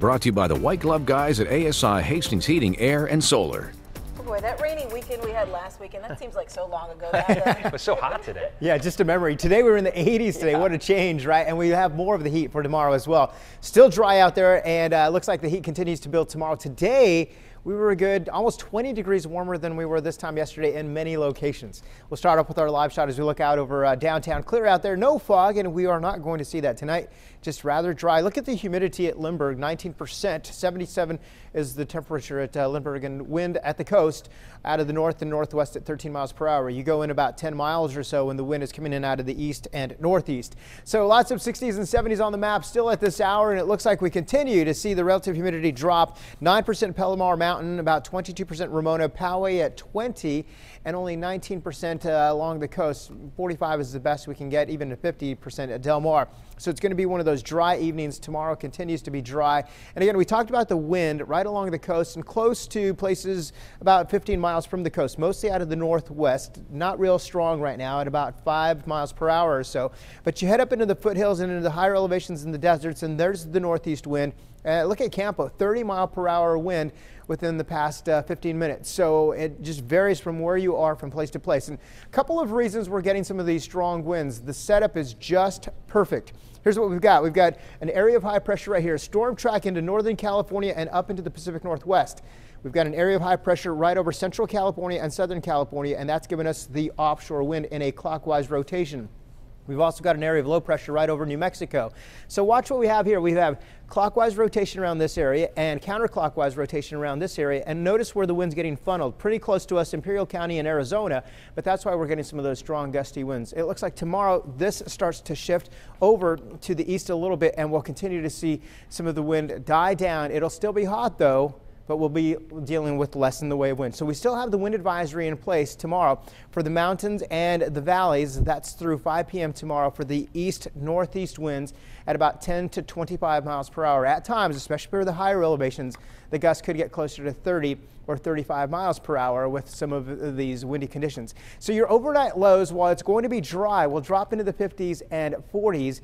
Brought to you by the White Glove guys at ASI Hastings Heating, Air and Solar. Oh boy, that rainy weekend we had last weekend, that seems like so long ago. It was so hot today. Yeah, just a memory. Today we were in the 80s today. Yeah. What a change, right? And we have more of the heat for tomorrow as well. Still dry out there, and looks like the heat continues to build tomorrow. Today, we were a good almost 20 degrees warmer than we were this time yesterday in many locations. We'll start off with our live shot as we look out over downtown. Clear out there, no fog, and we are not going to see that tonight. Just rather dry. Look at the humidity at Lindbergh, 19%. 77 is the temperature at Lindbergh, and wind at the coast out of the north and northwest at 13 miles per hour. You go in about 10 miles or so when the wind is coming in out of the east and northeast. So lots of 60s and 70s on the map still at this hour, and it looks like we continue to see the relative humidity drop. 9% Palomar Mountain, about 22% Ramona, Poway at 20, and only 19% along the coast. 45 is the best we can get, even to 50% at Del Mar. So it's going to be one of those dry evenings. Tomorrow continues to be dry. And again, we talked about the wind right along the coast and close to places about 15 miles from the coast, mostly out of the northwest. Not real strong right now at about 5 miles per hour or so. But you head up into the foothills and into the higher elevations in the deserts, and there's the northeast wind. Look at Campo, 30-mile-per-hour wind within the past 15 minutes. So it just varies from where you are from place to place. And a couple of reasons we're getting some of these strong winds. The setup is just perfect. Here's what we've got. We've got an area of high pressure right here, storm track into Northern California and up into the Pacific Northwest. We've got an area of high pressure right over Central California and Southern California, and that's given us the offshore wind in a clockwise rotation. We've also got an area of low pressure right over New Mexico. So watch what we have here. We have clockwise rotation around this area and counterclockwise rotation around this area. And notice where the wind's getting funneled. Pretty close to us, Imperial County in Arizona, but that's why we're getting some of those strong gusty winds. It looks like tomorrow this starts to shift over to the east a little bit, and we'll continue to see some of the wind die down. It'll still be hot though, but we'll be dealing with less in the way of wind. So we still have the wind advisory in place tomorrow for the mountains and the valleys. That's through 5 p.m. tomorrow for the east-northeast winds at about 10 to 25 miles per hour. At times, especially for the higher elevations, the gusts could get closer to 30 or 35 miles per hour with some of these windy conditions. So your overnight lows, while it's going to be dry, will drop into the 50s and 40s.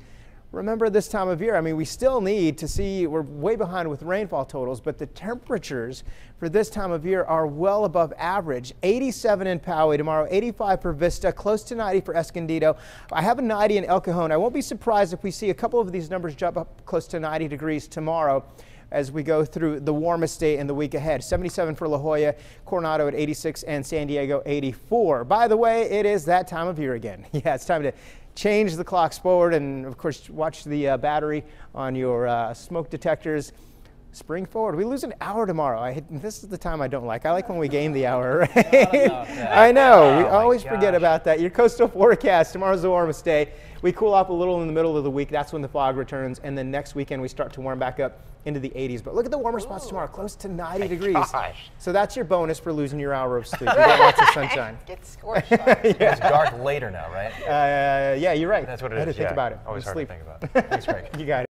Remember this time of year, I mean, we still need to see, we're way behind with rainfall totals, but the temperatures for this time of year are well above average. 87 in Poway tomorrow, 85 for Vista, close to 90 for Escondido. I have a 90 in El Cajon. I won't be surprised if we see a couple of these numbers jump up close to 90 degrees tomorrow as we go through the warmest day in the week ahead. 77 for La Jolla, Coronado at 86, and San Diego 84. By the way, it is that time of year again. Yeah, it's time to change the clocks forward, and of course watch the battery on your smoke detectors. Spring forward. We lose an hour tomorrow. This is the time I don't like. I like when we gain the hour, right? I know. We always forget about that. Your coastal forecast. Tomorrow's the warmest day. We cool off a little in the middle of the week. That's when the fog returns. And then next weekend we start to warm back up into the 80s. But look at the warmer spots tomorrow, close to 90 degrees. Gosh. So that's your bonus for losing your hour of sleep. You get lots of sunshine. Get scorched. Yeah. It's dark later now, right? Yeah, you're right. That's what it is. I had to think about it. Always hard Sleep. to think about. Thanks, Greg. You got it.